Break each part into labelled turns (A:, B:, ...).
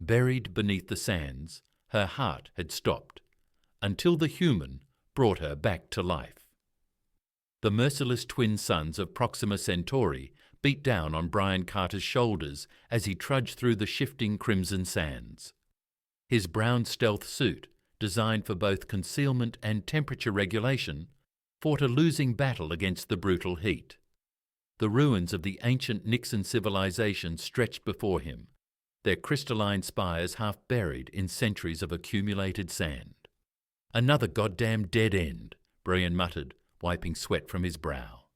A: Buried beneath the sands, her heart had stopped, until the human brought her back to life. The merciless twin suns of Proxima Centauri beat down on Bryan Carter's shoulders as he trudged through the shifting crimson sands. His brown stealth suit, designed for both concealment and temperature regulation, fought a losing battle against the brutal heat. The ruins of the ancient Nixon civilization stretched before him, their crystalline spires half buried in centuries of accumulated sand. "Another goddamn dead end," Bryan muttered, wiping sweat from his brow.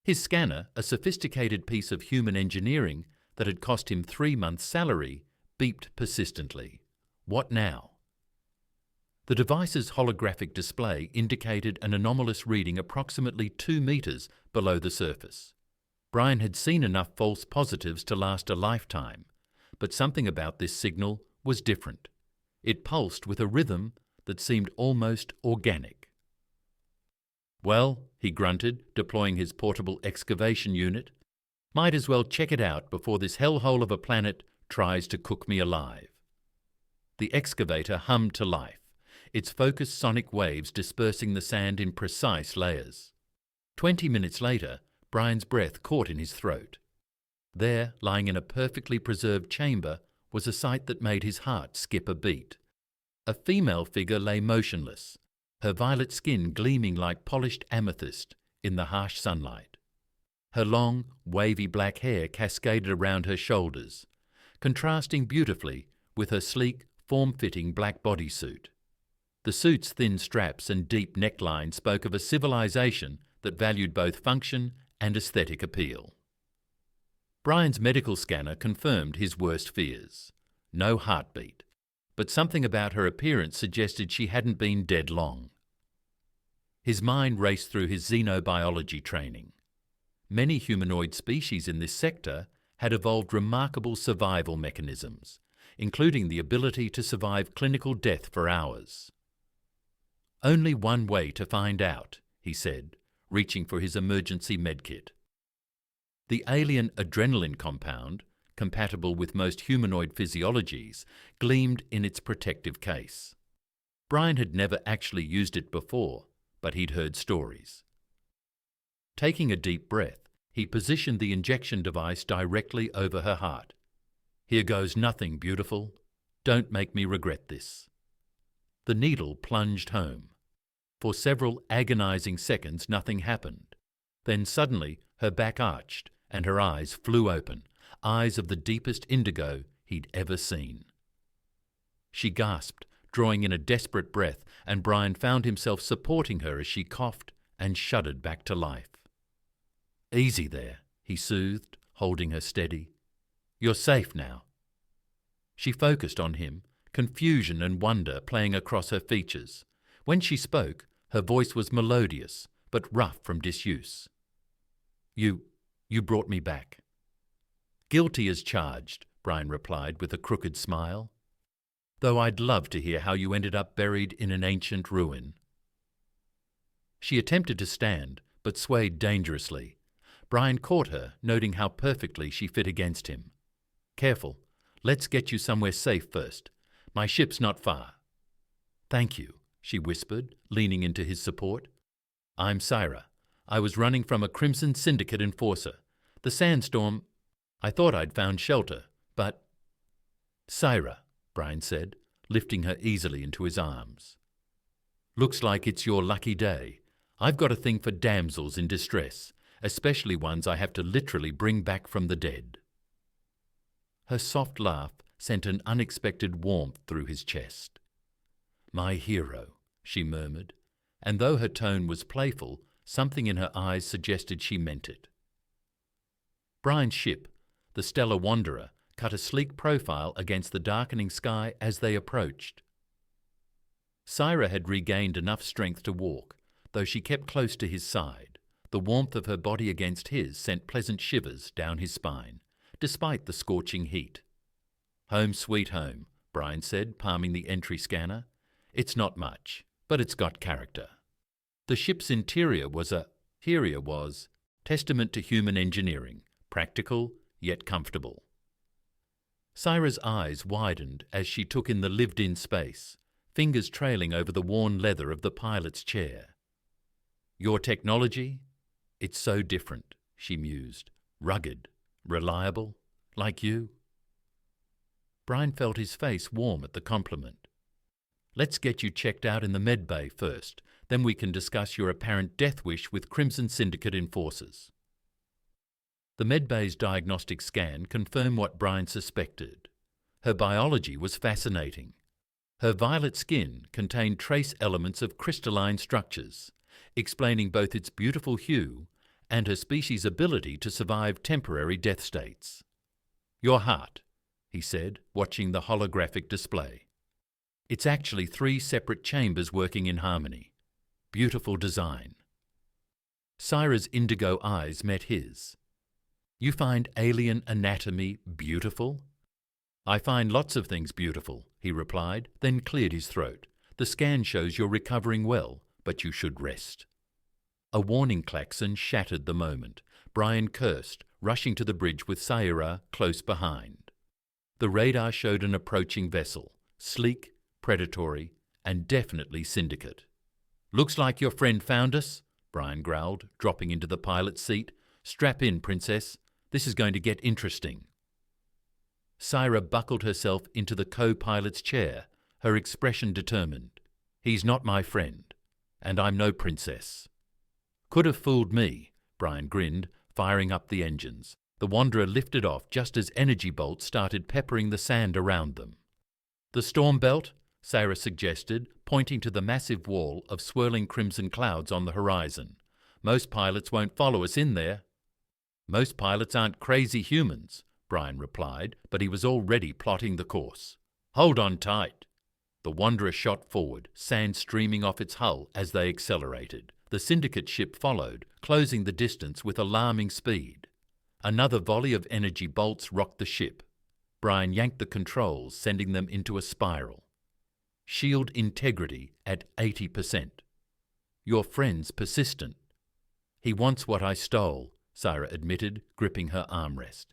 A: His scanner, a sophisticated piece of human engineering that had cost him 3 months' salary, beeped persistently. What now? The device's holographic display indicated an anomalous reading approximately 2 meters below the surface. Bryan had seen enough false positives to last a lifetime, but something about this signal was different. It pulsed with a rhythm that seemed almost organic. "Well," he grunted, deploying his portable excavation unit, "might as well check it out before this hellhole of a planet tries to cook me alive." The excavator hummed to life, its focused sonic waves dispersing the sand in precise layers. 20 minutes later, Bryan's breath caught in his throat. There, lying in a perfectly preserved chamber, was a sight that made his heart skip a beat. A female figure lay motionless, her violet skin gleaming like polished amethyst in the harsh sunlight. Her long, wavy black hair cascaded around her shoulders, contrasting beautifully with her sleek, form-fitting black bodysuit. The suit's thin straps and deep neckline spoke of a civilization that valued both function and aesthetic appeal. Bryan's medical scanner confirmed his worst fears. No heartbeat, but something about her appearance suggested she hadn't been dead long. His mind raced through his xenobiology training. Many humanoid species in this sector had evolved remarkable survival mechanisms, including the ability to survive clinical death for hours. "Only one way to find out," he said, reaching for his emergency medkit. The alien adrenaline compound, compatible with most humanoid physiologies, gleamed in its protective case. Bryan had never actually used it before, but he'd heard stories. Taking a deep breath, he positioned the injection device directly over her heart. "Here goes nothing, beautiful. Don't make me regret this." The needle plunged home. For several agonizing seconds, nothing happened. Then suddenly, her back arched and her eyes flew open, eyes of the deepest indigo he'd ever seen. She gasped, drawing in a desperate breath, and Bryan found himself supporting her as she coughed and shuddered back to life. "Easy there," he soothed, holding her steady. "You're safe now." She focused on him, confusion and wonder playing across her features. When she spoke, her voice was melodious, but rough from disuse. You brought me back." "Guilty as charged," Bryan replied with a crooked smile. "Though I'd love to hear how you ended up buried in an ancient ruin." She attempted to stand, but swayed dangerously. Bryan caught her, noting how perfectly she fit against him. "Careful. Let's get you somewhere safe first. My ship's not far." "Thank you," she whispered, leaning into his support. "I'm Syra. I was running from a Crimson Syndicate enforcer. The sandstorm... I thought I'd found shelter, but..." "Syra," Bryan said, lifting her easily into his arms. "Looks like it's your lucky day. I've got a thing for damsels in distress, especially ones I have to literally bring back from the dead." Her soft laugh sent an unexpected warmth through his chest. "My hero," she murmured, and though her tone was playful, something in her eyes suggested she meant it. Bryan's ship, the Stellar Wanderer, cut a sleek profile against the darkening sky as they approached. Syra had regained enough strength to walk, though she kept close to his side. The warmth of her body against his sent pleasant shivers down his spine, despite the scorching heat. "Home sweet home," Bryan said, palming the entry scanner. "It's not much, but it's got character." The ship's interior was testament to human engineering, practical yet comfortable. Syra's eyes widened as she took in the lived-in space, fingers trailing over the worn leather of the pilot's chair. Your technology? It's so different, she mused. Rugged, reliable, like you. Bryan felt his face warm at the compliment. Let's get you checked out in the med bay first, then we can discuss your apparent death wish with Crimson Syndicate enforcers. The medbay's diagnostic scan confirmed what Bryan suspected. Her biology was fascinating. Her violet skin contained trace elements of crystalline structures, explaining both its beautiful hue and her species' ability to survive temporary death states. Your heart, he said, watching the holographic display. It's actually 3 separate chambers working in harmony. Beautiful design. Syra's indigo eyes met his. You find alien anatomy beautiful? I find lots of things beautiful, he replied, then cleared his throat. The scan shows you're recovering well, but you should rest. A warning klaxon shattered the moment. Bryan cursed, rushing to the bridge with Syra close behind. The radar showed an approaching vessel, sleek, predatory, and definitely Syndicate. Looks like your friend found us, Bryan growled, dropping into the pilot's seat. Strap in, princess. This is going to get interesting. Syra buckled herself into the co-pilot's chair, her expression determined. He's not my friend, and I'm no princess. Could have fooled me, Bryan grinned, firing up the engines. The Wanderer lifted off just as energy bolts started peppering the sand around them. The storm belt? Syra suggested, pointing to the massive wall of swirling crimson clouds on the horizon. Most pilots won't follow us in there. Most pilots aren't crazy humans, Bryan replied, but he was already plotting the course. Hold on tight. The Wanderer shot forward, sand streaming off its hull as they accelerated. The Syndicate ship followed, closing the distance with alarming speed. Another volley of energy bolts rocked the ship. Bryan yanked the controls, sending them into a spiral. Shield integrity at 80%. Your friend's persistent. He wants what I stole, Syra admitted, gripping her armrest.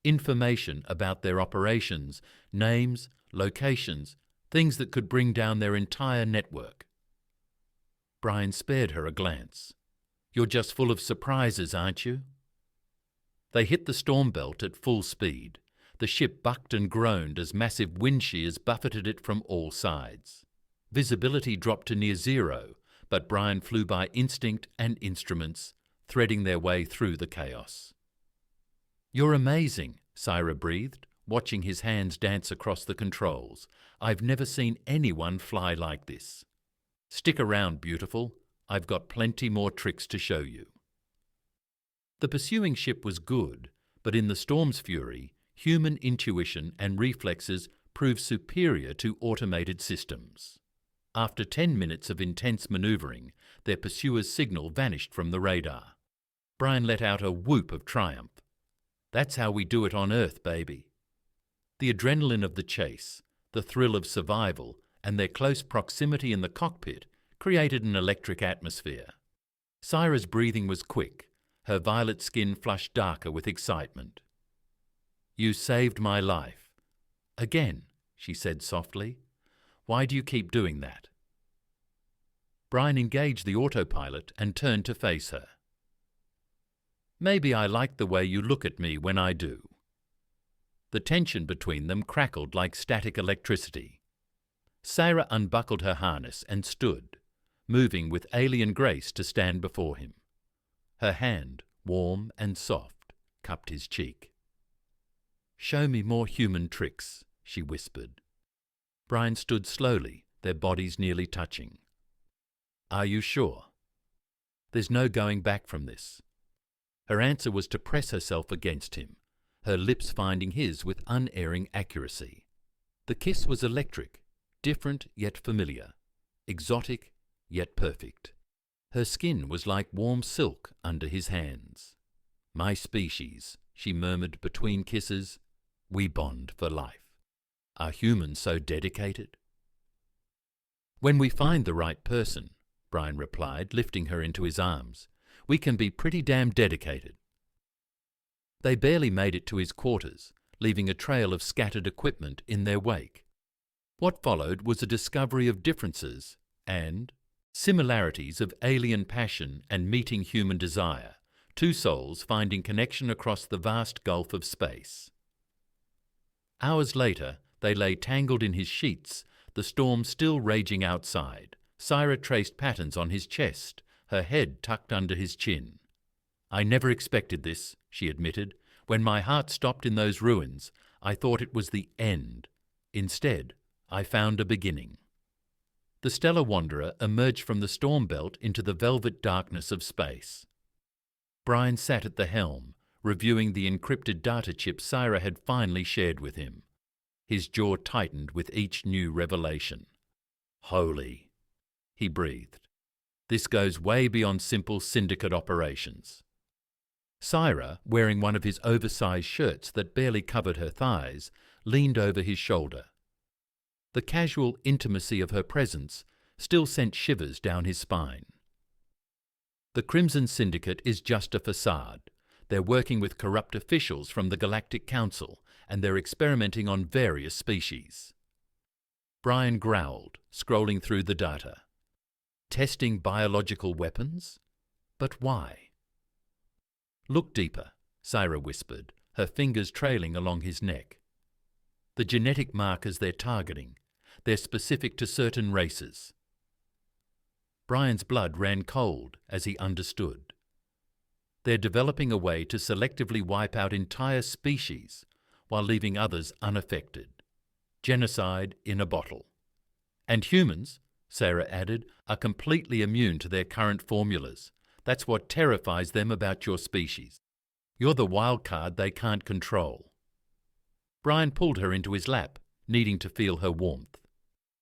A: Information about their operations, names, locations, things that could bring down their entire network. Bryan spared her a glance. You're just full of surprises, aren't you? They hit the storm belt at full speed. The ship bucked and groaned as massive wind shears buffeted it from all sides. Visibility dropped to near zero, but Bryan flew by instinct and instruments, threading their way through the chaos. You're amazing, Syra breathed, watching his hands dance across the controls. I've never seen anyone fly like this. Stick around, beautiful. I've got plenty more tricks to show you. The pursuing ship was good, but in the storm's fury, human intuition and reflexes proved superior to automated systems. After 10 minutes of intense maneuvering, their pursuer's signal vanished from the radar. Bryan let out a whoop of triumph. That's how we do it on Earth, baby. The adrenaline of the chase, the thrill of survival, and their close proximity in the cockpit created an electric atmosphere. Syra's breathing was quick, her violet skin flushed darker with excitement. You saved my life. Again, she said softly. Why do you keep doing that? Bryan engaged the autopilot and turned to face her. Maybe I like the way you look at me when I do. The tension between them crackled like static electricity. Syra unbuckled her harness and stood, moving with alien grace to stand before him. Her hand, warm and soft, cupped his cheek. Show me more human tricks, she whispered. Bryan stood slowly, their bodies nearly touching. Are you sure? There's no going back from this. Her answer was to press herself against him, her lips finding his with unerring accuracy. The kiss was electric, different yet familiar, exotic yet perfect. Her skin was like warm silk under his hands. My species, she murmured between kisses, we bond for life. Are humans so dedicated? When we find the right person, Bryan replied, lifting her into his arms, we can be pretty damn dedicated. They barely made it to his quarters, leaving a trail of scattered equipment in their wake. What followed was a discovery of differences and similarities of alien passion and meeting human desire, two souls finding connection across the vast gulf of space. Hours later, they lay tangled in his sheets, the storm still raging outside. Syra traced patterns on his chest, her head tucked under his chin. "I never expected this," she admitted. "When my heart stopped in those ruins, I thought it was the end. Instead, I found a beginning." The stellar wanderer emerged from the storm belt into the velvet darkness of space. Bryan sat at the helm, reviewing the encrypted data chip Syra had finally shared with him. His jaw tightened with each new revelation. "Holy," he breathed. "This goes way beyond simple syndicate operations." Syra, wearing one of his oversized shirts that barely covered her thighs, leaned over his shoulder. The casual intimacy of her presence still sent shivers down his spine. "The Crimson Syndicate is just a facade. They're working with corrupt officials from the Galactic Council, and they're experimenting on various species." Bryan growled, scrolling through the data. "Testing biological weapons? But why?" "Look deeper," Syra whispered, her fingers trailing along his neck. "The genetic markers they're targeting, they're specific to certain races." Bryan's blood ran cold as he understood. They're developing a way to selectively wipe out entire species while leaving others unaffected. Genocide in a bottle. "And humans," Syra added, "are completely immune to their current formulas. That's what terrifies them about your species. You're the wild card they can't control." Bryan pulled her into his lap, needing to feel her warmth.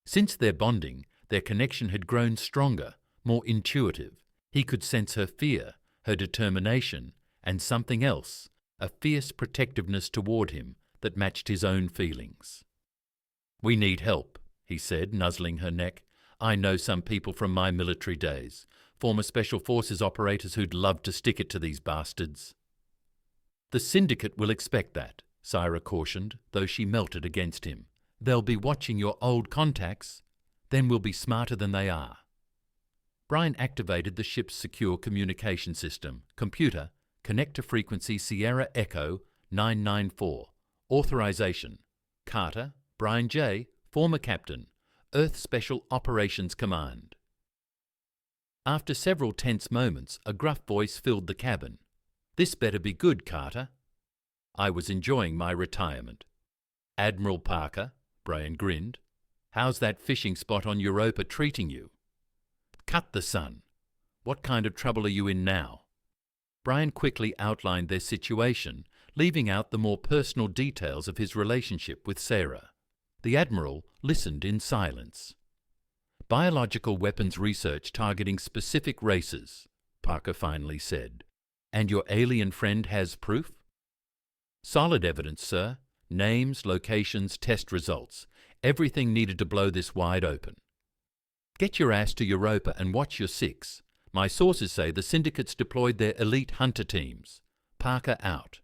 A: Since their bonding, their connection had grown stronger, more intuitive. He could sense her fear, her determination, and something else, a fierce protectiveness toward him that matched his own feelings. "We need help," he said, nuzzling her neck. "I know some people from my military days, former Special Forces operators who'd love to stick it to these bastards." "The Syndicate will expect that," Syra cautioned, though she melted against him. "They'll be watching your old contacts. Then we'll be smarter than they are." Bryan activated the ship's secure communication system. "Computer, connect to frequency Sierra Echo 994. Authorization: Carter, Bryan J., former captain, Earth Special Operations Command." After several tense moments, a gruff voice filled the cabin. "This better be good, Carter." I was enjoying my retirement. "Admiral Parker," Bryan grinned. "How's that fishing spot on Europa treating you?" "Cut the sun. What kind of trouble are you in now?" Bryan quickly outlined their situation, leaving out the more personal details of his relationship with Sarah. The Admiral listened in silence. "Biological weapons research targeting specific races," Parker finally said. "And your alien friend has proof?" "Solid evidence, sir. Names, locations, test results. Everything needed to blow this wide open." "Get your ass to Europa and watch your six. My sources say the Syndicate's deployed their elite hunter teams. Parker out."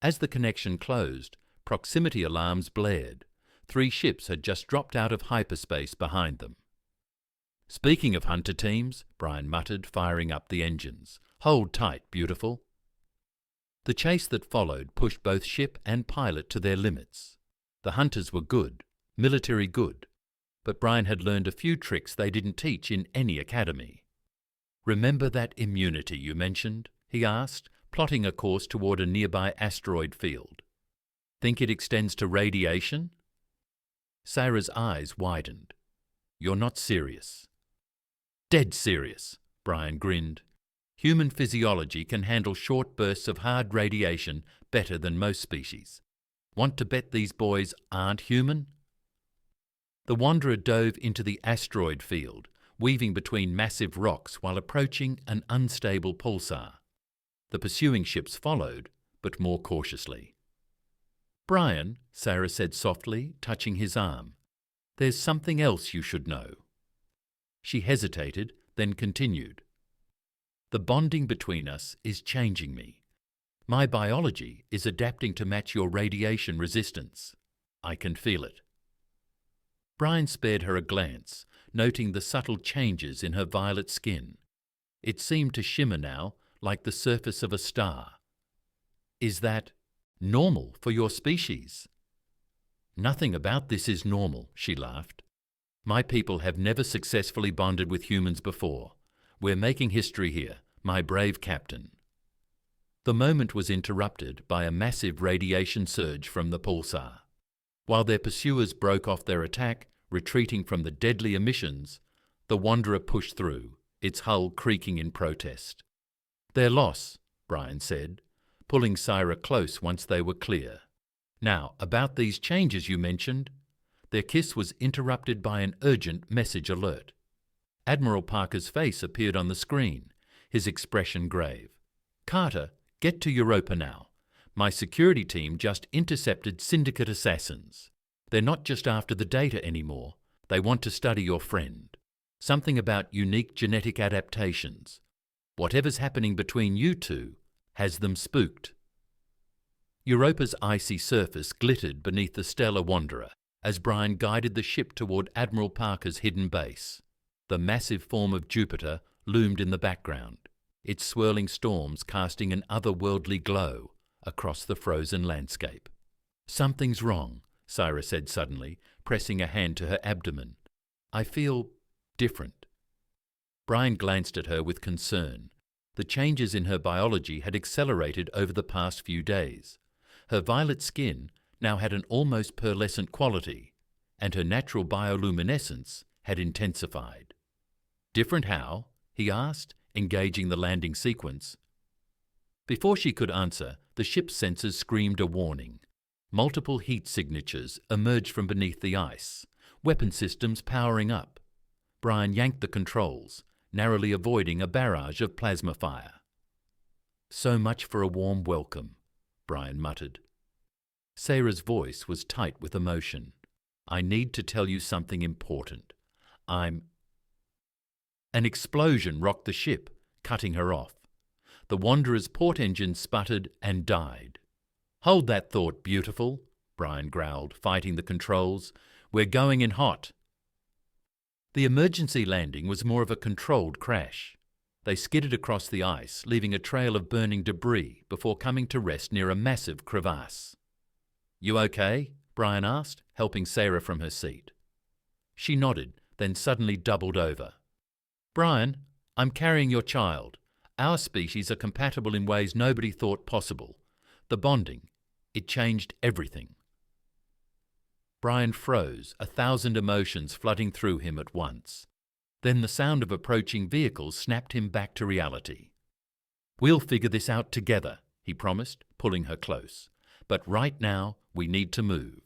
A: As the connection closed, proximity alarms blared. 3 ships had just dropped out of hyperspace behind them. "Speaking of hunter teams," Bryan muttered, firing up the engines. "Hold tight, beautiful." The chase that followed pushed both ship and pilot to their limits. The hunters were good, military good, but Bryan had learned a few tricks they didn't teach in any academy. "Remember that immunity you mentioned?" he asked, plotting a course toward a nearby asteroid field. "Think it extends to radiation?" Sarah's eyes widened. "You're not serious." "Dead serious," Bryan grinned. "Human physiology can handle short bursts of hard radiation better than most species. Want to bet these boys aren't human?" The Wanderer dove into the asteroid field, weaving between massive rocks while approaching an unstable pulsar. The pursuing ships followed, but more cautiously. "Bryan," Sarah said softly, touching his arm, "there's something else you should know." She hesitated, then continued. "The bonding between us is changing me. My biology is adapting to match your radiation resistance. I can feel it. Bryan spared her a glance, noting the subtle changes in her violet skin. It seemed to shimmer now like the surface of a star. Is that normal for your species? Nothing about this is normal, she laughed. My people have never successfully bonded with humans before. We're making history here, my brave captain. The moment was interrupted by a massive radiation surge from the pulsar. While their pursuers broke off their attack, retreating from the deadly emissions, the Wanderer pushed through, its hull creaking in protest. Their loss, Bryan said, pulling Syra close once they were clear. Now, about these changes you mentioned. Their kiss was interrupted by an urgent message alert. Admiral Parker's face appeared on the screen, his expression grave. Carter, get to Europa now. My security team just intercepted Syndicate assassins. They're not just after the data anymore. They want to study your friend. Something about unique genetic adaptations. Whatever's happening between you two has them spooked. Europa's icy surface glittered beneath the stellar Wanderer as Bryan guided the ship toward Admiral Parker's hidden base. The massive form of Jupiter loomed in the background, its swirling storms casting an otherworldly glow across the frozen landscape. Something's wrong, Syra said suddenly, pressing a hand to her abdomen. I feel different. Bryan glanced at her with concern. The changes in her biology had accelerated over the past few days. Her violet skin now had an almost pearlescent quality, and her natural bioluminescence had intensified. Different how? He asked, engaging the landing sequence. Before she could answer, the ship's sensors screamed a warning. Multiple heat signatures emerged from beneath the ice, weapon systems powering up. Bryan yanked the controls, narrowly avoiding a barrage of plasma fire. So much for a warm welcome, Bryan muttered. Sarah's voice was tight with emotion. I need to tell you something important. An explosion rocked the ship, cutting her off. The Wanderer's port engine sputtered and died. Hold that thought, beautiful, Bryan growled, fighting the controls. We're going in hot. The emergency landing was more of a controlled crash. They skidded across the ice, leaving a trail of burning debris before coming to rest near a massive crevasse. You okay? Bryan asked, helping Sarah from her seat. She nodded, then suddenly doubled over. Bryan, I'm carrying your child. Our species are compatible in ways nobody thought possible. The bonding, it changed everything. Bryan froze, 1,000 emotions flooding through him at once. Then the sound of approaching vehicles snapped him back to reality. We'll figure this out together, he promised, pulling her close. But right now, we need to move.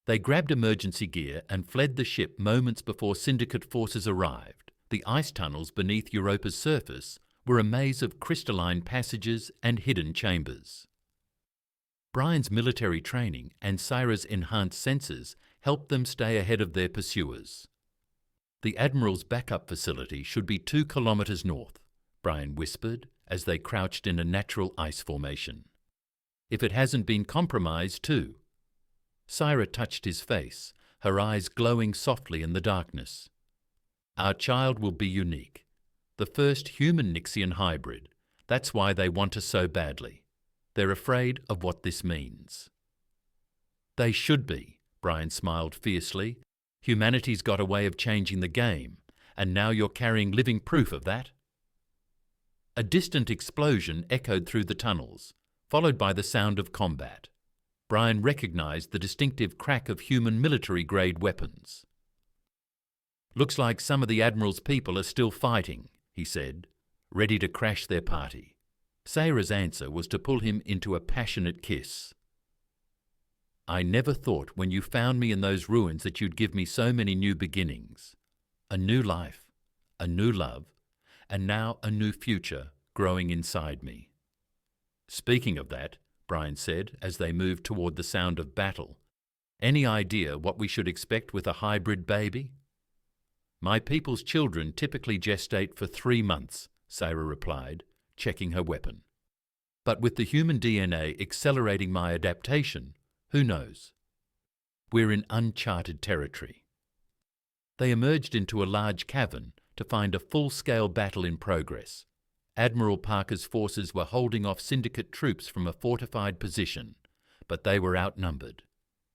A: They grabbed emergency gear and fled the ship moments before Syndicate forces arrived. The ice tunnels beneath Europa's surface were a maze of crystalline passages and hidden chambers. Bryan's military training and Syra's enhanced senses helped them stay ahead of their pursuers. The Admiral's backup facility should be 2 kilometers north, Bryan whispered as they crouched in a natural ice formation. If it hasn't been compromised too. Syra touched his face, her eyes glowing softly in the darkness. Our child will be unique. The first human Nixian hybrid. That's why they want us so badly. They're afraid of what this means. They should be, Bryan smiled fiercely. Humanity's got a way of changing the game, and now you're carrying living proof of that. A distant explosion echoed through the tunnels, followed by the sound of combat. Bryan recognized the distinctive crack of human military-grade weapons. Looks like some of the Admiral's people are still fighting, he said, ready to crash their party. Sarah's answer was to pull him into a passionate kiss. I never thought when you found me in those ruins that you'd give me so many new beginnings. A new life, a new love, and now a new future growing inside me. Speaking of that, Bryan said as they moved toward the sound of battle, any idea what we should expect with a hybrid baby? My people's children typically gestate for 3 months, Sarah replied, checking her weapon. But with the human DNA accelerating my adaptation, who knows? We're in uncharted territory. They emerged into a large cavern to find a full-scale battle in progress. Admiral Parker's forces were holding off Syndicate troops from a fortified position, but they were outnumbered.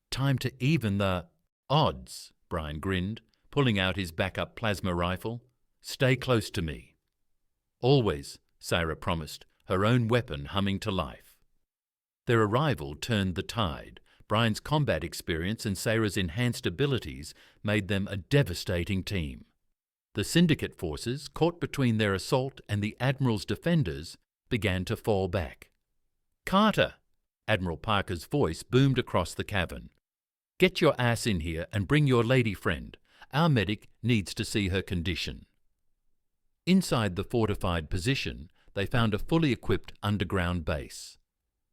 A: Time to even the odds, Bryan grinned, pulling out his backup plasma rifle. Stay close to me. Always, Sarah promised, her own weapon humming to life. Their arrival turned the tide. Bryan's combat experience and Sarah's enhanced abilities made them a devastating team. The Syndicate forces, caught between their assault and the Admiral's defenders, began to fall back. "Carter!" Admiral Parker's voice boomed across the cavern. "Get your ass in here and bring your lady friend. Our medic needs to see her condition." Inside the fortified position, they found a fully equipped underground base.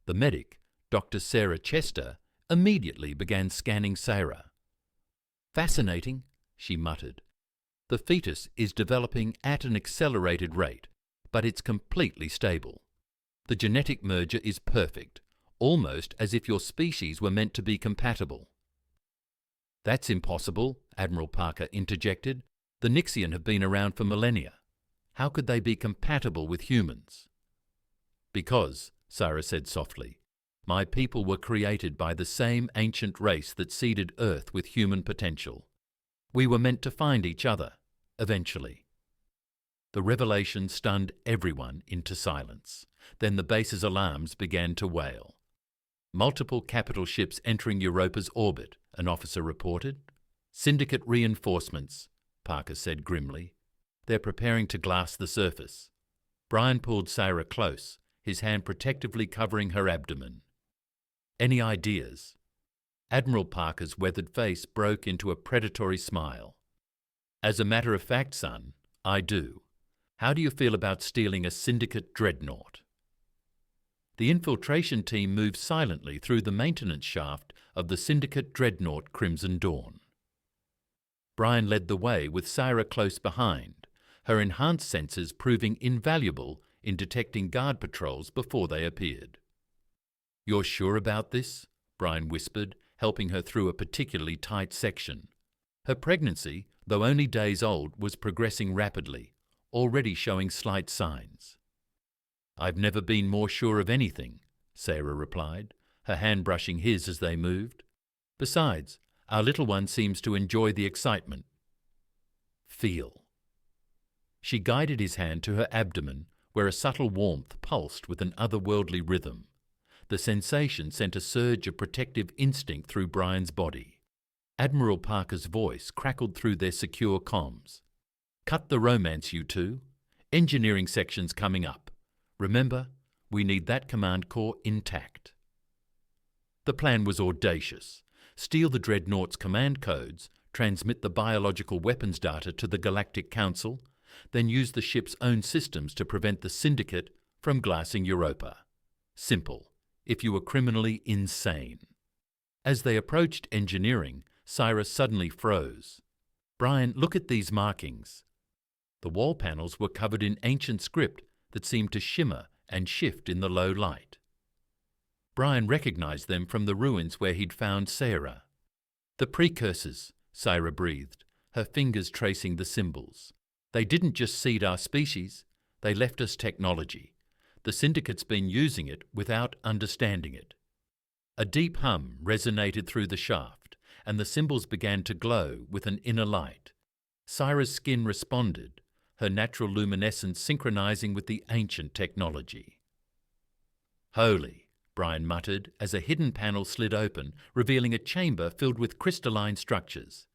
A: The medic, Dr. Sarah Chester, immediately began scanning Sarah. "Fascinating," she muttered. "The fetus is developing at an accelerated rate, but it's completely stable. The genetic merger is perfect, almost as if your species were meant to be compatible." "That's impossible," Admiral Parker interjected. "The Nixian have been around for millennia. How could they be compatible with humans?" "Because," Sarah said softly, "my people were created by the same ancient race that seeded Earth with human potential. We were meant to find each other, eventually." The revelation stunned everyone into silence. Then the base's alarms began to wail. "Multiple capital ships entering Europa's orbit," an officer reported. "Syndicate reinforcements," Parker said grimly. "They're preparing to glass the surface." Bryan pulled Sarah close, his hand protectively covering her abdomen. "Any ideas?" Admiral Parker's weathered face broke into a predatory smile. "As a matter of fact, son, I do. How do you feel about stealing a Syndicate dreadnought?" The infiltration team moved silently through the maintenance shaft of the Syndicate dreadnought Crimson Dawn. Bryan led the way with Sarah close behind, her enhanced sensors proving invaluable in detecting guard patrols before they appeared. "You're sure about this?" Bryan whispered, helping her through a particularly tight section. Her pregnancy, though only days old, was progressing rapidly, already showing slight signs. "I've never been more sure of anything," Sarah replied, her hand brushing his as they moved. "Besides, our little one seems to enjoy the excitement." "Feel." She guided his hand to her abdomen, where a subtle warmth pulsed with an otherworldly rhythm. The sensation sent a surge of protective instinct through Bryan's body. Admiral Parker's voice crackled through their secure comms. "Cut the romance, you two. Engineering section's coming up. Remember, we need that command core intact." The plan was audacious. Steal the Dreadnought's command codes, transmit the biological weapons data to the Galactic Council, then use the ship's own systems to prevent the Syndicate from glassing Europa. Simple, if you were criminally insane. As they approached engineering, Cyrus suddenly froze. "Bryan, look at these markings." The wall panels were covered in ancient script that seemed to shimmer and shift in the low light. Bryan recognized them from the ruins where he'd found Sarah. "The precursors," Sarah breathed, her fingers tracing the symbols. "They didn't just seed our species, they left us technology. The Syndicate's been using it without understanding it." A deep hum resonated through the shaft, and the symbols began to glow with an inner light. Sarah's skin responded, her natural luminescence synchronizing with the ancient technology. "Holy," Bryan muttered as a hidden panel slid open, revealing a chamber filled with crystalline structures.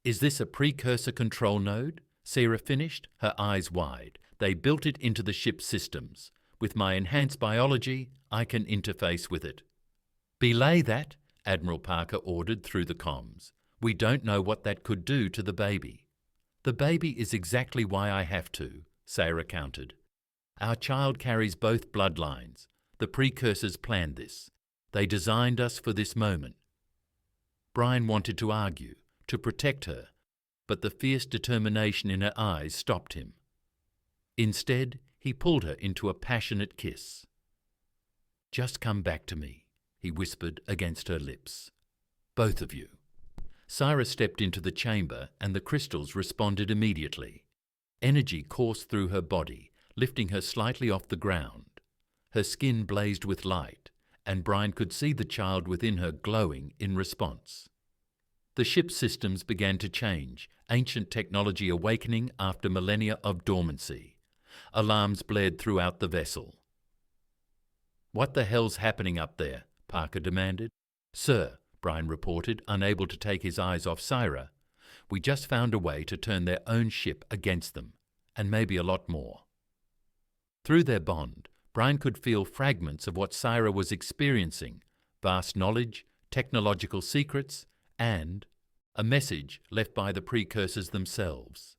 A: "Is this a precursor control node?" Sarah finished, her eyes wide. "They built it into the ship's systems. With my enhanced biology, I can interface with it." "Belay that," Admiral Parker ordered through the comms. "We don't know what that could do to the baby." "The baby is exactly why I have to," Sarah countered. "Our child carries both bloodlines. The precursors planned this. They designed us for this moment." Bryan wanted to argue, to protect her, but the fierce determination in her eyes stopped him. Instead, He pulled her into a passionate kiss. "Just come back to me," he whispered against her lips. "Both of you." Syra stepped into the chamber and the crystals responded immediately. Energy coursed through her body, lifting her slightly off the ground. Her skin blazed with light, and Bryan could see the child within her glowing in response. The ship's systems began to change, ancient technology awakening after millennia of dormancy. Alarms blared throughout the vessel. "What the hell's happening up there?" Parker demanded. "Sir," Bryan reported, unable to take his eyes off Syra, "we just found a way to turn their own ship against them, and maybe a lot more." Through their bond, Bryan could feel fragments of what Syra was experiencing: vast knowledge, technological secrets, and a message left by the precursors themselves.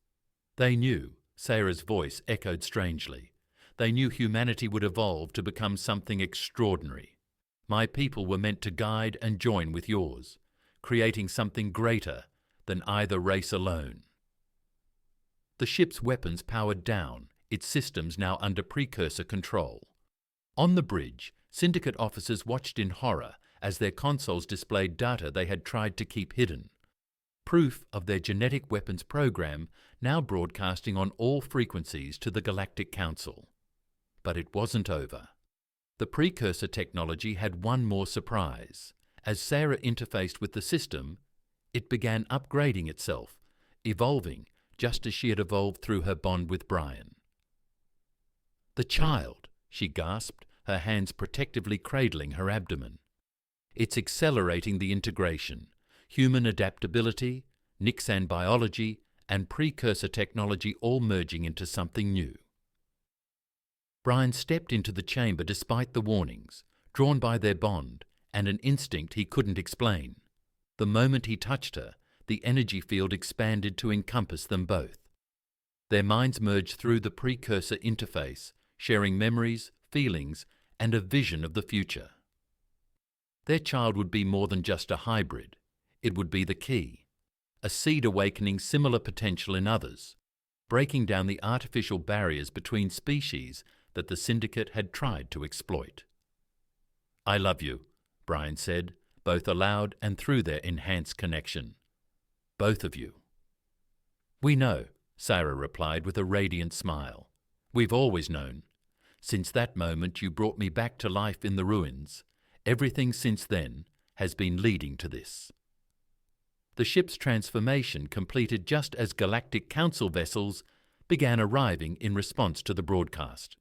A: They knew, Syra's voice echoed strangely, they knew humanity would evolve to become something extraordinary. My people were meant to guide and join with yours, creating something greater than either race alone. The ship's weapons powered down, its systems now under precursor control. On the bridge, Syndicate officers watched in horror as their consoles displayed data they had tried to keep hidden. Proof of their genetic weapons program now broadcasting on all frequencies to the Galactic Council. But it wasn't over. The precursor technology had one more surprise. As Sarah interfaced with the system, it began upgrading itself, evolving just as she had evolved through her bond with Bryan. "The child," she gasped, her hands protectively cradling her abdomen. "It's accelerating the integration. Human adaptability, Nixan biology, and precursor technology all merging into something new." Bryan stepped into the chamber despite the warnings, drawn by their bond and an instinct he couldn't explain. The moment he touched her, the energy field expanded to encompass them both. Their minds merged through the precursor interface, sharing memories, feelings, and a vision of the future. Their child would be more than just a hybrid. It would be the key, a seed awakening similar potential in others, breaking down the artificial barriers between species that the Syndicate had tried to exploit. "I love you," Bryan said, both aloud and through their enhanced connection. "Both of you." "We know," Syra replied with a radiant smile. "We've always known. Since that moment you brought me back to life in the ruins, everything since then has been leading to this." The ship's transformation completed just as Galactic Council vessels began arriving in response to the broadcast.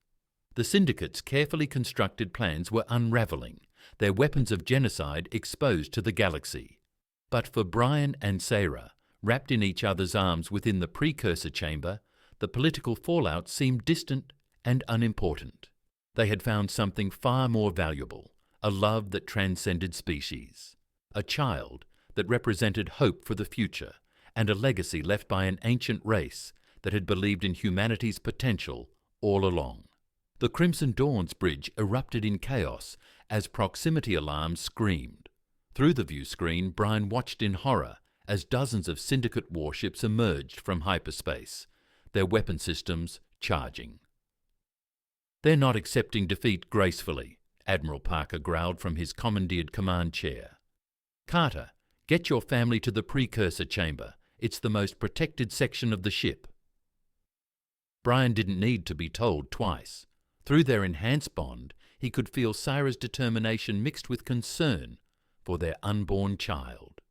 A: The Syndicate's carefully constructed plans were unraveling, their weapons of genocide exposed to the galaxy. But for Bryan and Sarah, wrapped in each other's arms within the precursor chamber, the political fallout seemed distant and unimportant. They had found something far more valuable, a love that transcended species, a child that represented hope for the future, and a legacy left by an ancient race that had believed in humanity's potential all along. The Crimson Dawn's bridge erupted in chaos as proximity alarms screamed. Through the view screen, Bryan watched in horror as dozens of Syndicate warships emerged from hyperspace, their weapon systems charging. "They're not accepting defeat gracefully," Admiral Parker growled from his commandeered command chair. "Carter, get your family to the precursor chamber. It's the most protected section of the ship." Bryan didn't need to be told twice. Through their enhanced bond, he could feel Syra's determination mixed with concern for their unborn child.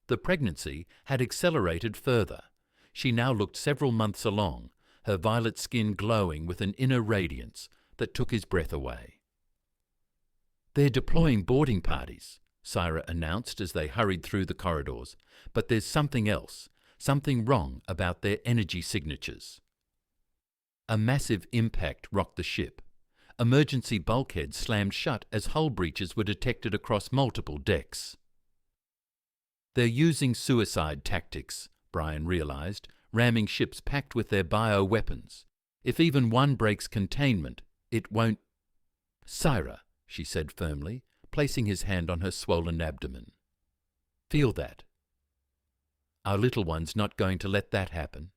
A: The pregnancy had accelerated further. She now looked several months along, her violet skin glowing with an inner radiance that took his breath away. "They're deploying boarding parties," Syra announced as they hurried through the corridors. "But there's something else, something wrong about their energy signatures." A massive impact rocked the ship. Emergency bulkheads slammed shut as hull breaches were detected across multiple decks. "They're using suicide tactics," Bryan realized, ramming ships packed with their bioweapons. "If even one breaks containment, it won't—" "Syra," she said firmly, placing his hand on her swollen abdomen. "Feel that. Our little one's not going to let that happen."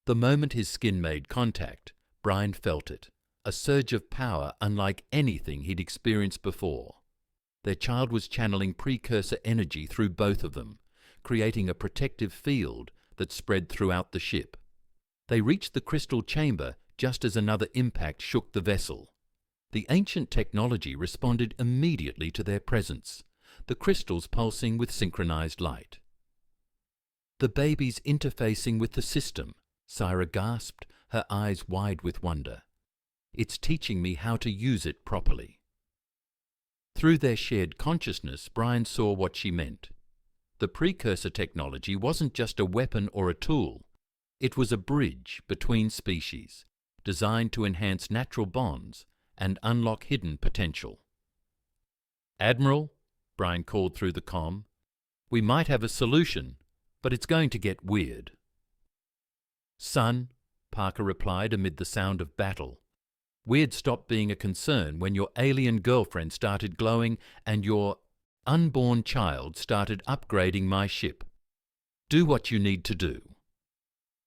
A: The moment his skin made contact, Bryan felt it, a surge of power unlike anything he'd experienced before. Their child was channeling precursor energy through both of them, creating a protective field that spread throughout the ship. They reached the crystal chamber just as another impact shook the vessel. The ancient technology responded immediately to their presence, the crystals pulsing with synchronized light. "The baby's interfacing with the system," Syra gasped, her eyes wide with wonder. "It's teaching me how to use it properly." Through their shared consciousness, Bryan saw what she meant. The precursor technology wasn't just a weapon or a tool. It was a bridge between species, designed to enhance natural bonds and unlock hidden potential. "Admiral," Bryan called through the comm, "we might have a solution, but it's going to get weird." "Son," Parker replied amid the sound of battle, "weird stopped being a concern when your alien girlfriend started glowing and your unborn child started upgrading my ship. Do what you need to do."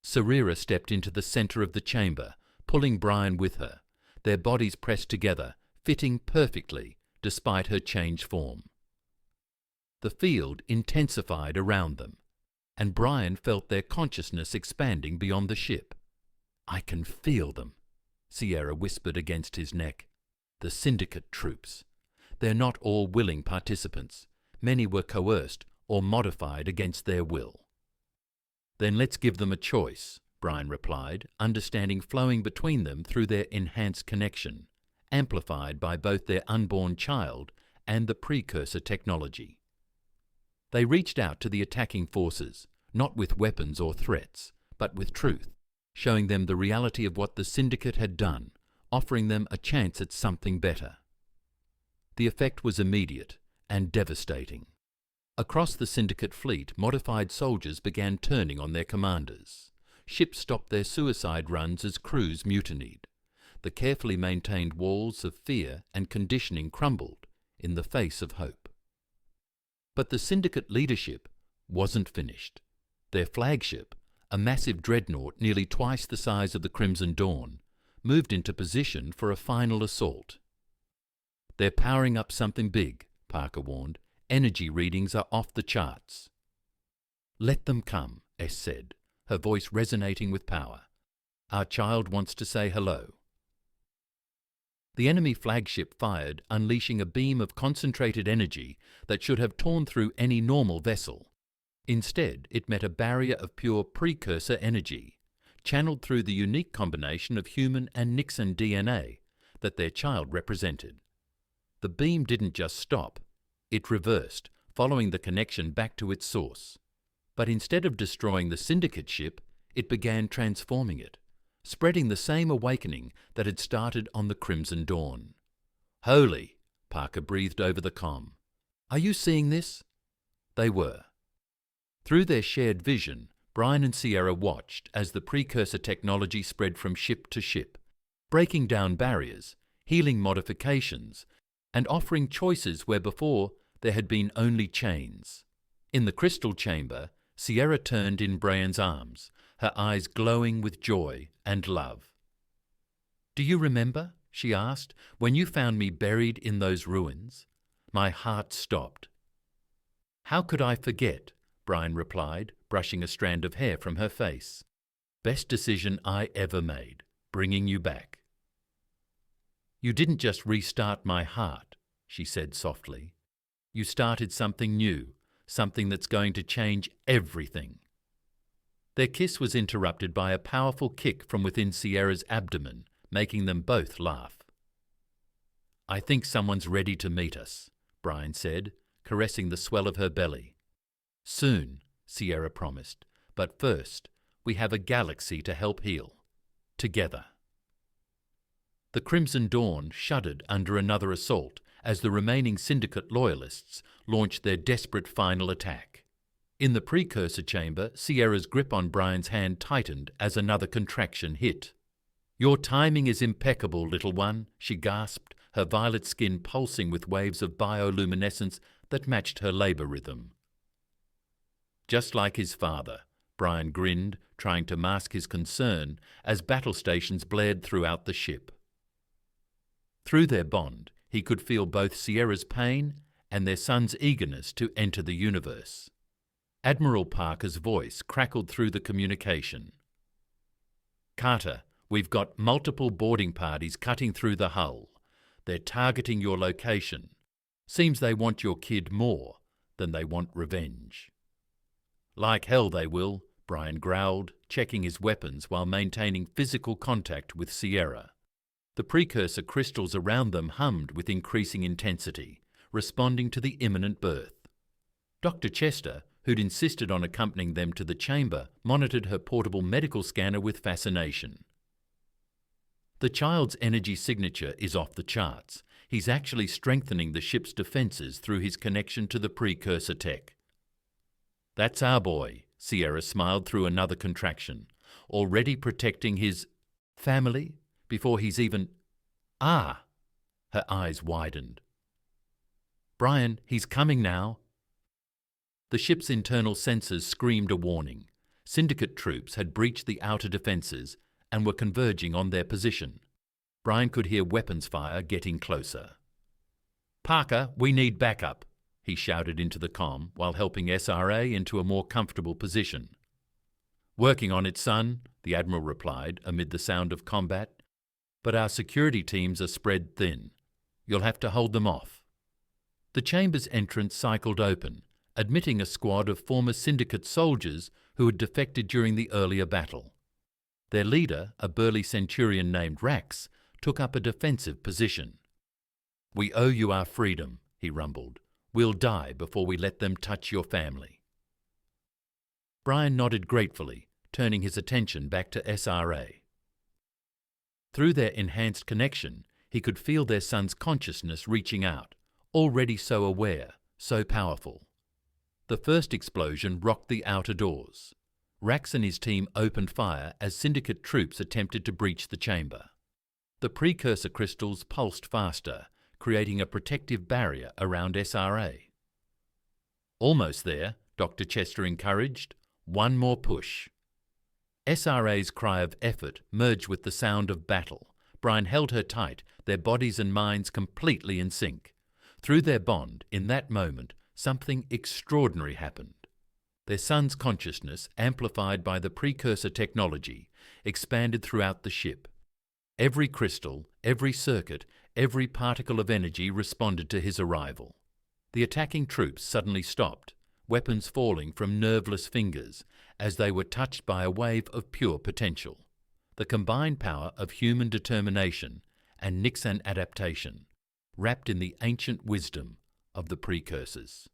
A: Sarira stepped into the center of the chamber, pulling Bryan with her, their bodies pressed together, fitting perfectly despite her changed form. The field intensified around them, and Bryan felt their consciousness expanding beyond the ship. "I can feel them," Sierra whispered against his neck. "The Syndicate troops. They're not all willing participants. Many were coerced or modified against their will." "Then let's give them a choice," Bryan replied, understanding flowing between them through their enhanced connection, amplified by both their unborn child and the precursor technology. They reached out to the attacking forces, not with weapons or threats, but with truth, showing them the reality of what the Syndicate had done, offering them a chance at something better. The effect was immediate and devastating. Across the Syndicate fleet, modified soldiers began turning on their commanders. Ships stopped their suicide runs as crews mutinied. The carefully maintained walls of fear and conditioning crumbled in the face of hope. But the Syndicate leadership wasn't finished. Their flagship, a massive dreadnought nearly twice the size of the Crimson Dawn, moved into position for a final assault. "They're powering up something big," Parker warned. "Energy readings are off the charts." "Let them come," S said, her voice resonating with power. "Our child wants to say hello." The enemy flagship fired, unleashing a beam of concentrated energy that should have torn through any normal vessel. Instead, it met a barrier of pure precursor energy, channeled through the unique combination of human and Nixon DNA that their child represented. The beam didn't just stop, it reversed, following the connection back to its source. But instead of destroying the Syndicate ship, it began transforming it, spreading the same awakening that had started on the Crimson Dawn. "Holy!" Parker breathed over the comm. "Are you seeing this?" They were. Through their shared vision, Bryan and Sierra watched as the precursor technology spread from ship to ship, breaking down barriers, healing modifications, and offering choices where before there had been only chains. In the crystal chamber, Sierra turned in Bryan's arms, her eyes glowing with joy and love. "Do you remember," she asked, "when you found me buried in those ruins?" My heart stopped. "How could I forget?" Bryan replied, brushing a strand of hair from her face. "Best decision I ever made, bringing you back." "You didn't just restart my heart," she said softly. "You started something new, something that's going to change everything." Their kiss was interrupted by a powerful kick from within Sierra's abdomen, making them both laugh. "I think someone's ready to meet us," Bryan said, caressing the swell of her belly. "Soon," Sierra promised, "but first, we have a galaxy to help heal. Together." The Crimson Dawn shuddered under another assault as the remaining Syndicate loyalists launched their desperate final attack. In the precursor chamber, Sierra's grip on Bryan's hand tightened as another contraction hit. "Your timing is impeccable, little one," she gasped, her violet skin pulsing with waves of bioluminescence that matched her labor rhythm. Just like his father, Bryan grinned, trying to mask his concern as battle stations blared throughout the ship. Through their bond, he could feel both Sierra's pain and their son's eagerness to enter the universe. Admiral Parker's voice crackled through the communication. "Carter, we've got multiple boarding parties cutting through the hull. They're targeting your location. Seems they want your kid more than they want revenge." "Like hell they will," Bryan growled, checking his weapons while maintaining physical contact with Sierra. The precursor crystals around them hummed with increasing intensity, responding to the imminent birth. Dr. Chester, who'd insisted on accompanying them to the chamber, monitored her portable medical scanner with fascination. "The child's energy signature is off the charts. He's actually strengthening the ship's defenses through his connection to the precursor tech." "That's our boy," Sierra smiled through another contraction, "already protecting his family before he's even—" "Ah!" Her eyes widened. "Bryan, he's coming now." The ship's internal sensors screamed a warning. Syndicate troops had breached the outer defenses and were converging on their position. Bryan could hear weapons fire getting closer. "Parker, we need backup," he shouted into the comm while helping SRA into a more comfortable position. "Working on it, son," the Admiral replied amid the sound of combat. "But our security teams are spread thin. You'll have to hold them off." The chamber's entrance cycled open, admitting a squad of former Syndicate soldiers who had defected during the earlier battle. Their leader, a burly Centurion named Rax, took up a defensive position. "We owe you our freedom," he rumbled. "We'll die before we let them touch your family." Bryan nodded gratefully, turning his attention back to SRA. Through their enhanced connection, he could feel their son's consciousness reaching out, already so aware, so powerful. The first explosion rocked the outer doors. Rax and his team opened fire as Syndicate troops attempted to breach the chamber. The precursor crystals pulsed faster, creating a protective barrier around SRA. "Almost there," Dr. Chester encouraged. "One more push." SRA's cry of effort merged with the sound of battle. Bryan held her tight, their bodies and minds completely in sync. Through their bond, in that moment, something extraordinary happened. Their son's consciousness, amplified by the precursor technology, expanded throughout the ship. Every crystal, every circuit, every particle of energy responded to his arrival. The attacking troops suddenly stopped, weapons falling from nerveless fingers as they were touched by a wave of pure potential. The combined power of human determination and Nixan adaptation, wrapped in the ancient wisdom of the precursors.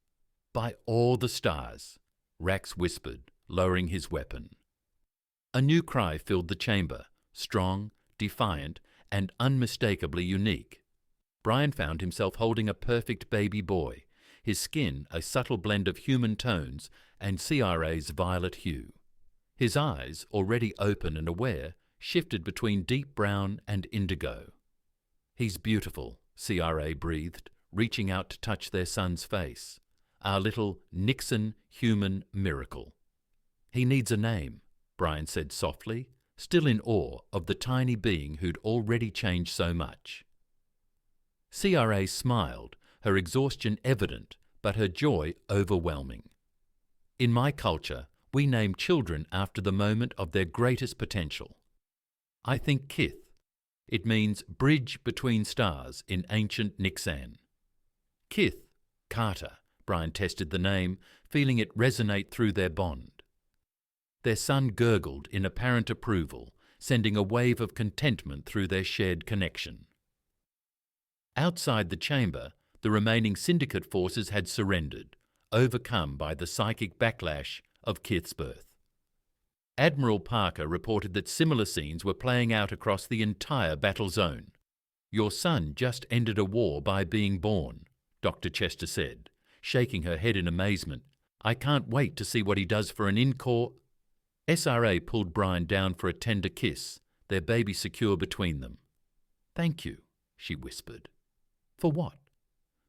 A: "By all the stars," Rax whispered, lowering his weapon. A new cry filled the chamber, strong, defiant, and unmistakably unique. Bryan found himself holding a perfect baby boy, his skin a subtle blend of human tones and CRA's violet hue. His eyes, already open and aware, shifted between deep brown and indigo. "He's beautiful," CRA breathed, reaching out to touch their son's face. "Our little Nixon human miracle." "He needs a name," Bryan said softly, still in awe of the tiny being who'd already changed so much. CRA smiled, her exhaustion evident, but her joy overwhelming. "In my culture, we name children after the moment of their greatest potential. I think Kith. It means bridge between stars in ancient Nixan." "Kith, Carter," Bryan tested the name, feeling it resonate through their bond. Their son gurgled in apparent approval, sending a wave of contentment through their shared connection. Outside the chamber, the remaining Syndicate forces had surrendered, overcome by the psychic backlash of Kith's birth. Admiral Parker reported that similar scenes were playing out across the entire battle zone. "Your son just ended a war by being born," Dr. Chester said, shaking her head in amazement. "I can't wait to see what he does for an in-corps—" SRA pulled Bryan down for a tender kiss, their baby secure between them. "Thank you," she whispered. "For what?"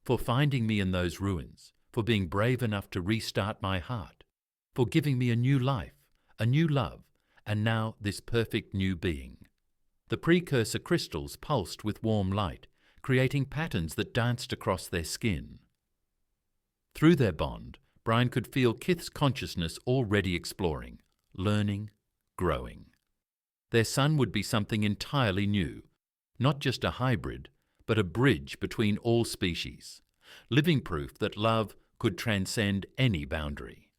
A: "For finding me in those ruins, for being brave enough to restart my heart, for giving me a new life, a new love, and now this perfect new being. The precursor crystals pulsed with warm light, creating patterns that danced across their skin. Through their bond, Bryan could feel Kith's consciousness already exploring, learning, growing. Their son would be something entirely new, not just a hybrid, but a bridge between all species, living proof that love could transcend any boundary.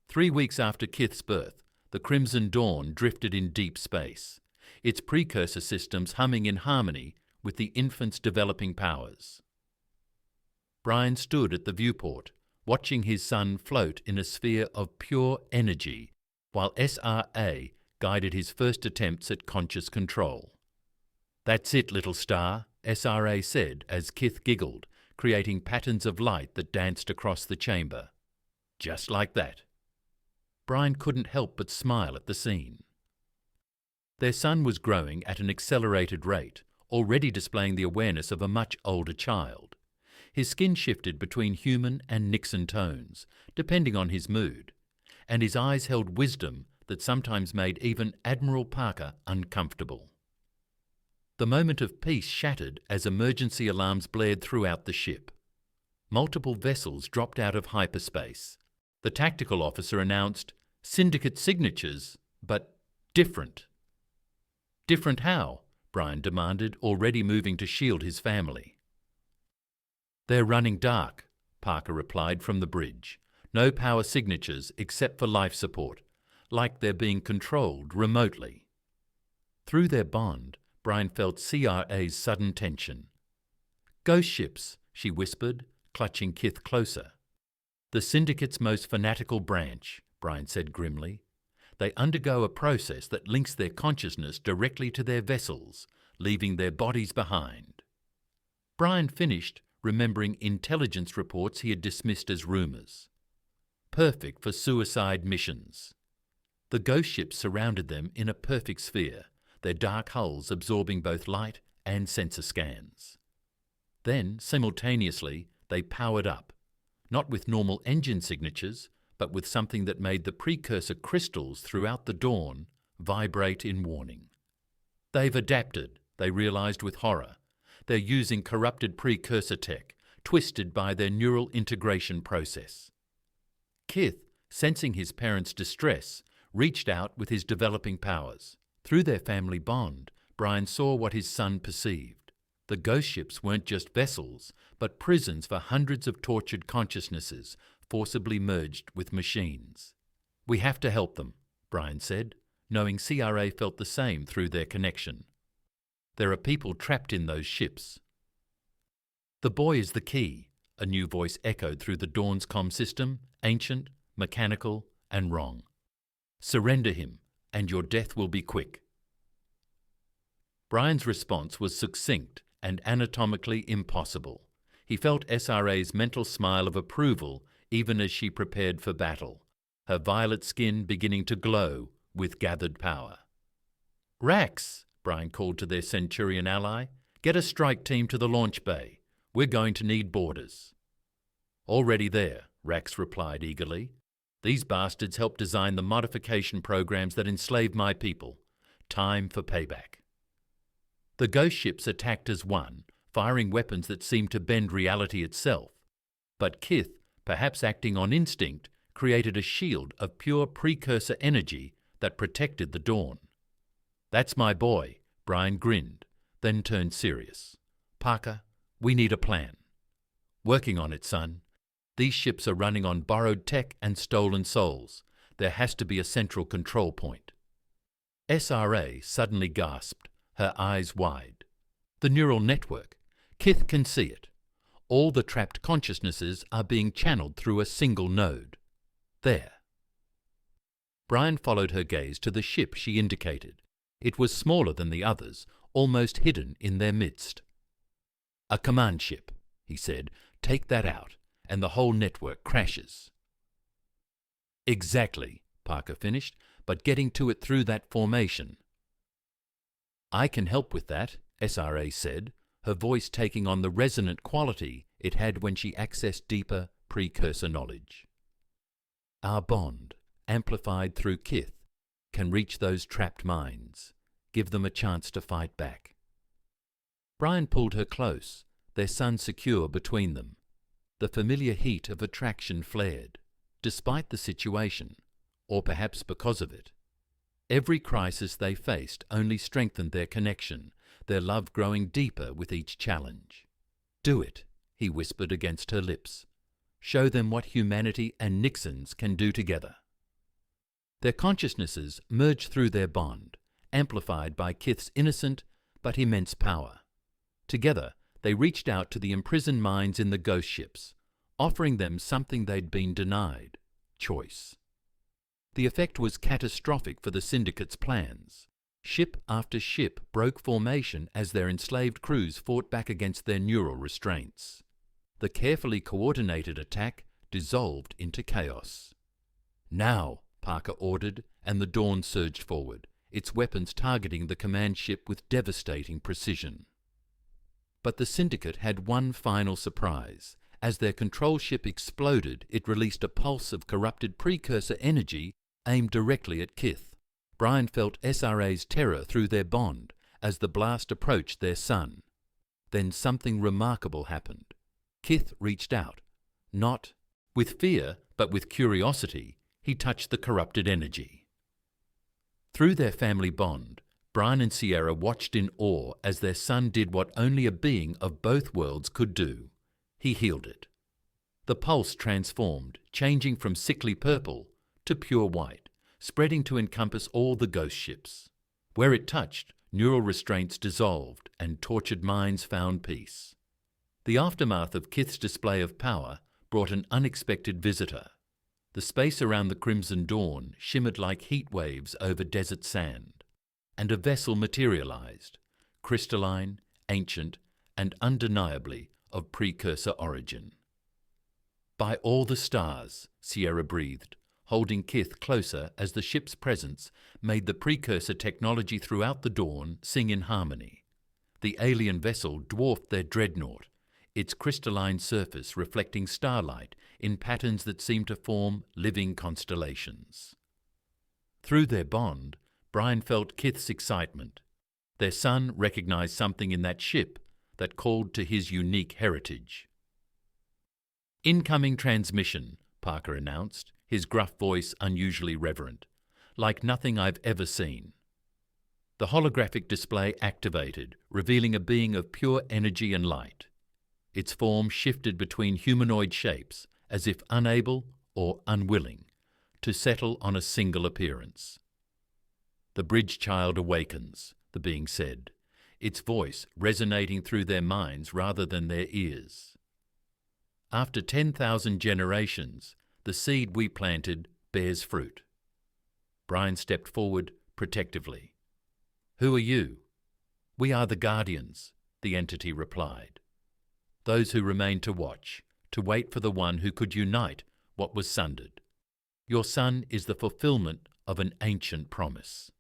A: 3 weeks after Kith's birth, the Crimson Dawn drifted in deep space, its precursor systems humming in harmony with the infant's developing powers. Bryan stood at the viewport, watching his son float in a sphere of pure energy, while SRA guided his first attempts at conscious control. "That's it, little star," SRA said as Kith giggled, creating patterns of light that danced across the chamber. Just like that. Bryan couldn't help but smile at the scene. Their son was growing at an accelerated rate, already displaying the awareness of a much older child. His skin shifted between human and Nixon tones, depending on his mood, and his eyes held wisdom that sometimes made even Admiral Parker uncomfortable. The moment of peace shattered as emergency alarms blared throughout the ship. Multiple vessels dropped out of hyperspace. The tactical officer announced, "Syndicate signatures, but different." "Different how?" Bryan demanded, already moving to shield his family. "They're running dark," Parker replied from the bridge. "No power signatures except for life support, like they're being controlled remotely." Through their bond, Bryan felt CRA's sudden tension. "Ghost ships," she whispered, clutching Kith closer. "The Syndicate's most fanatical branch," Bryan said grimly. "They undergo a process that links their consciousness directly to their vessels, leaving their bodies behind." Bryan finished, remembering intelligence reports he had dismissed as rumours. Perfect for suicide missions. The ghost ships surrounded them in a perfect sphere, their dark hulls absorbing both light and sensor scans. Then, simultaneously, they powered up, not with normal engine signatures, but with something that made the precursor crystals throughout the dawn vibrate in warning. "They've adapted," they realized with horror. "They're using corrupted precursor tech, twisted by their neural integration process." Kith, sensing his parents' distress, reached out with his developing powers. Through their family bond, Bryan saw what his son perceived. The ghost ships weren't just vessels, but prisons for hundreds of tortured consciousnesses, forcibly merged with machines. "We have to help them," Bryan said, knowing CRA felt the same through their connection. "There are people trapped in those ships." "The boy is the key," a new voice echoed through the Dawn's comm system, ancient, mechanical, and wrong. "Surrender him, and your death will be quick." Bryan's response was succinct and anatomically impossible. He felt SRA's mental smile of approval even as she prepared for battle, her violet skin beginning to glow with gathered power. "Rax," Bryan called to their Centurion ally, "get a strike team to the launch bay. We're going to need boarders." "Already there," Rax replied eagerly. "These bastards helped design the modification programs that enslaved my people. Time for payback." The ghost ships attacked as one, firing weapons that seemed to bend reality itself. But Kith, perhaps acting on instinct, created a shield of pure precursor energy that protected the Dawn. "That's my boy," Bryan grinned, then turned serious. "Parker, we need a plan." "Working on it, son. These ships are running on borrowed tech and stolen souls. There has to be a central control point." SRA suddenly gasped, her eyes wide. "The neural network. Kith can see it. All the trapped consciousnesses are being channeled through a single node. There." Bryan followed her gaze to the ship she indicated. It was smaller than the others, almost hidden in their midst. "A command ship," he said. "Take that out, and the whole network crashes." "Exactly," Parker finished, "but getting to it through that formation." "I can help with that," SRA said, her voice taking on the resonant quality it had when she accessed deeper precursor knowledge. "Our bond, amplified through Kith, can reach those trapped minds, give them a chance to fight back. Bryan pulled her close, their son secure between them. The familiar heat of attraction flared, despite the situation, or perhaps because of it. Every crisis they faced only strengthened their connection, their love growing deeper with each challenge. "Do it," he whispered against her lips. "Show them what humanity and Nixon's can do together." Their consciousnesses merged through their bond, amplified by Kith's innocent but immense power. Together, they reached out to the imprisoned minds in the ghost ships, offering them something they'd been denied: choice. The effect was catastrophic for the Syndicate's plans. Ship after ship broke formation as their enslaved crews fought back against their neural restraints. The carefully coordinated attack dissolved into chaos. "Now," Parker ordered, and the Dawn surged forward, its weapons targeting the command ship with devastating precision. But the Syndicate had one final surprise. As their control ship exploded, it released a pulse of corrupted precursor energy aimed directly at Kith. Bryan felt SRA's terror through their bond as the blast approached their son. Then something remarkable happened. Kith reached out. Not with fear, but with curiosity, he touched the corrupted energy. Through their family bond, Bryan and Sierra watched in awe as their son did what only a being of both worlds could do. He healed it. The pulse transformed, changing from sickly purple to pure white, spreading to encompass all the ghost ships. Where it touched, neural restraints dissolved and tortured minds found peace. The aftermath of Kith's display of power brought an unexpected visitor. The space around the Crimson Dawn shimmered like heat waves over desert sand, and a vessel materialized, crystalline, ancient, and undeniably of precursor origin. "By all the stars," Sierra breathed, holding Kith closer as the ship's presence made the precursor technology throughout the Dawn sing in harmony. The alien vessel dwarfed their dreadnought, its crystalline surface reflecting starlight in patterns that seemed to form living constellations. Through their bond, Bryan felt Kith's excitement. Their son recognized something in that ship that called to his unique heritage. "Incoming transmission," Parker announced, his gruff voice unusually reverent, "like nothing I've ever seen." The holographic display activated, revealing a being of pure energy and light. Its form shifted between humanoid shapes, as if unable or unwilling to settle on a single appearance. "The bridge child awakens," the being said, its voice resonating through their minds rather than their ears. "After 10,000 generations, the seed we planted bears fruit." Bryan stepped forward protectively. "Who are you?" "We are the Guardians," the entity replied. "Those who remain to watch, to wait for the one who could unite what was sundered. Your son is the fulfillment of an ancient promise."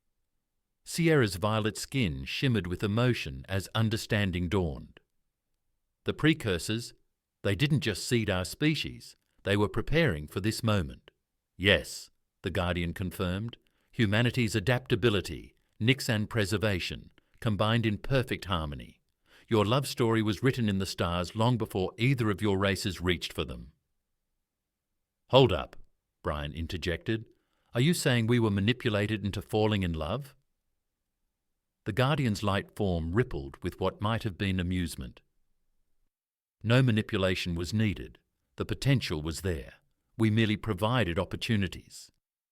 A: Sierra's violet skin shimmered with emotion as understanding dawned. "The precursors, they didn't just seed our species, they were preparing for this moment." "Yes," the Guardian confirmed, "humanity's adaptability, Nixon preservation, combined in perfect harmony. Your love story was written in the stars long before either of your races reached for them." "Hold up," Bryan interjected. "Are you saying we were manipulated into falling in love?" The Guardian's light form rippled with what might have been amusement. "No manipulation was needed. The potential was there. We merely provided opportunities.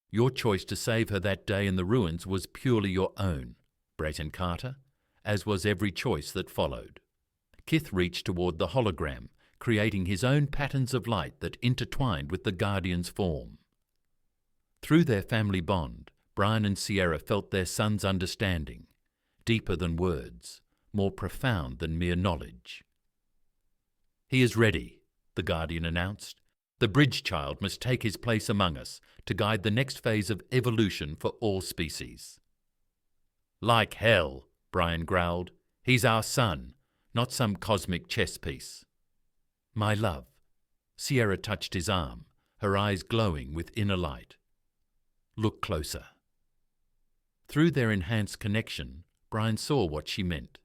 A: Your choice to save her that day in the ruins was purely your own, Bryan Carter, as was every choice that followed." Kith reached toward the hologram, creating his own patterns of light that intertwined with the Guardian's form. Through their family bond, Bryan and Sierra felt their son's understanding, deeper than words, more profound than mere knowledge. "He is ready," the Guardian announced. "The bridge child must take his place among us to guide the next phase of evolution for all species." "Like hell," Bryan growled. "He's our son, not some cosmic chess piece." "My love." Sierra touched his arm, her eyes glowing with inner light. Look closer. Through their enhanced connection, Bryan saw what she meant.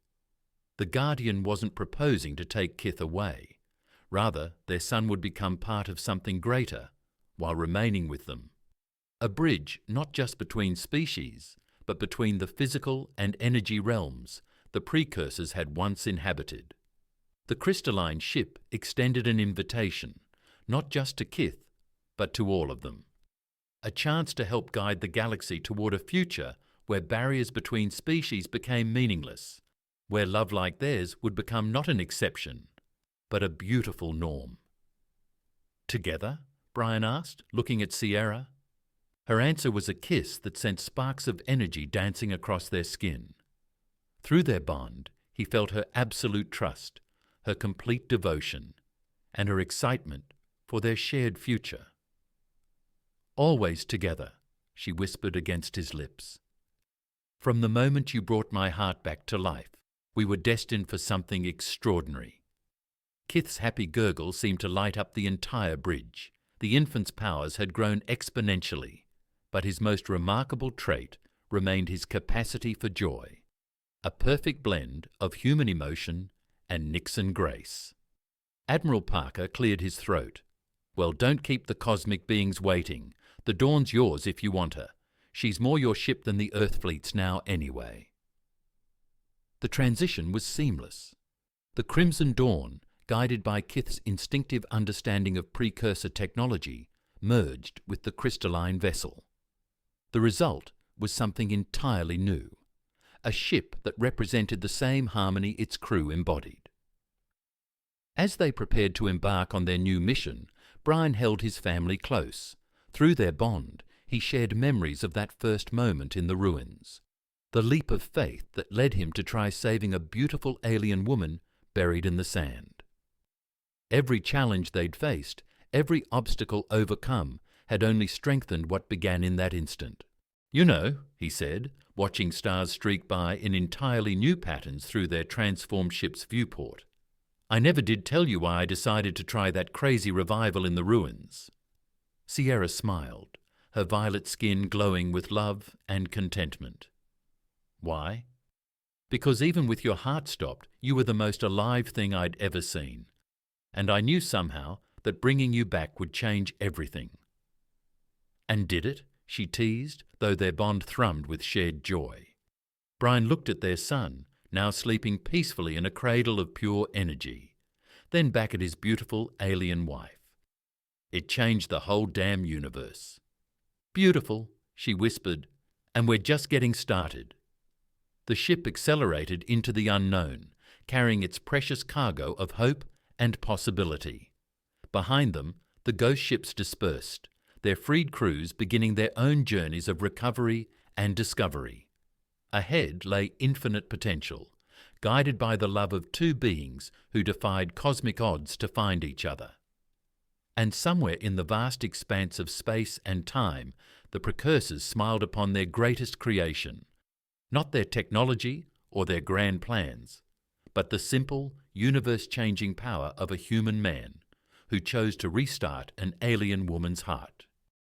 A: The Guardian wasn't proposing to take Kith away. Rather, their son would become part of something greater while remaining with them. A bridge not just between species, but between the physical and energy realms the precursors had once inhabited. The crystalline ship extended an invitation, not just to Kith, but to all of them. A chance to help guide the galaxy toward a future where barriers between species became meaningless, where love like theirs would become not an exception, but a beautiful norm. Together? Bryan asked, looking at Sierra. Her answer was a kiss that sent sparks of energy dancing across their skin. Through their bond, he felt her absolute trust, her complete devotion, and her excitement for their shared future. "Always together," she whispered against his lips. "From the moment you brought my heart back to life, we were destined for something extraordinary." Kith's happy gurgle seemed to light up the entire bridge. The infant's powers had grown exponentially, but his most remarkable trait remained his capacity for joy, a perfect blend of human emotion and Nixon grace. Admiral Parker cleared his throat. "Well, don't keep the cosmic beings waiting. The Dawn's yours if you want her. She's more your ship than the Earth fleet's now anyway." The transition was seamless. The Crimson Dawn, guided by Kith's instinctive understanding of precursor technology, merged with the crystalline vessel. The result was something entirely new, a ship that represented the same harmony its crew embodied. As they prepared to embark on their new mission, Bryan held his family close. Through their bond, he shared memories of that first moment in the ruins, the leap of faith that led him to try saving a beautiful alien woman buried in the sand. Every challenge they'd faced, every obstacle overcome, had only strengthened what began in that instant. "You know," he said, watching stars streak by in entirely new patterns through their transformed ship's viewport, "I never did tell you why I decided to try that crazy revival in the ruins." Sierra smiled, her violet skin glowing with love and contentment. "Why?" "Because even with your heart stopped, you were the most alive thing I'd ever seen. And I knew somehow that bringing you back would change everything." "And did it?" she teased, though their bond thrummed with shared joy. Bryan looked at their son, now sleeping peacefully in a cradle of pure energy, then back at his beautiful alien wife. "It changed the whole damn universe." "Beautiful," she whispered, "and we're just getting started." The ship accelerated into the unknown, carrying its precious cargo of hope and possibility. Behind them, the ghost ships dispersed, their freed crews beginning their own journeys of recovery and discovery. Ahead lay infinite potential, guided by the love of two beings who defied cosmic odds to find each other. And somewhere in the vast expanse of space and time, the precursors smiled upon their greatest creation, not their technology or their grand plans, but the simple, universe-changing power of a human man who chose to restart an alien woman's heart.